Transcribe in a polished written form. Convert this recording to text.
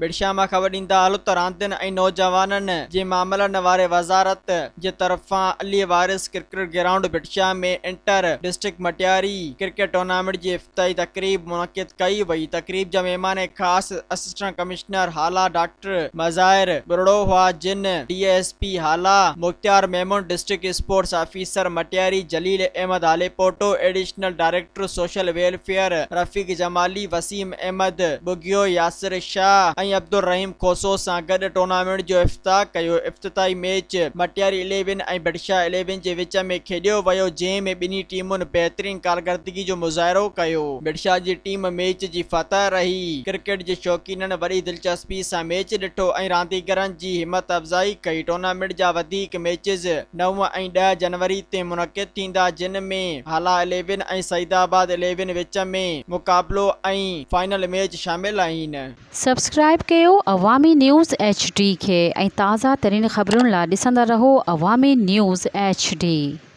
बिरशामा ख़बर ॾींदा हलो त रांदियुनि ऐं नौजवाननि जे मामलनि वारे वज़ारत जे तरफ़ां अली वारिस क्रिकेट ग्राउंड बिरशा में inter district Matiari cricket tournament जी इफ़्तिताही तक़रीब मुनक़िद कई वई। तक़रीब जा महिमान ख़ासि assistant commissioner Hala doctor Mazahir Buriro हुआ, जिन DSP Hala Mukhtiar Memon, district sports officer Matiari Jalil Ahmed Halepoto, additional director social welfare Rafiq Jamali, Waseem Ahmed Bugio, Yasir Shah ऐं अब्दुल रहीम खोसो सां गॾु टूर्नामेंट जो इफ़्तिताह कयो। इफ़्तिताही मैच मटियारी 11 ऐं बिरशा 11 जे विच में खेॾियो वियो, जंहिं में ॿिन्ही टीमुनि बहितरीन कारकर्दगी जो मुज़ाहिरो कयो। बिरशा जी टीम मैच जी फतह रही। क्रिकेट जे शौक़ीननि वॾी दिलचस्पी सां मैच ॾिठो ऐं रांदीगरनि जी हिमत अफ़ज़ाई कई। टूर्नामेंट जा वधीक मैचिस 9 ऐं 10 जनवरी ते मुनक़िद थींदा, जिन में हाला 11 ऐं सईदाबाद 11 विच में मुक़ाबिलो ऐं फाइनल मैच शामिल आहिनि। सब्सक्राइब कयो अवामी न्यूज़ HD खे ऐं ताज़ा तरीन ख़बरुनि लाइ ॾिसंदा रहो अवामी न्यूज़ HD।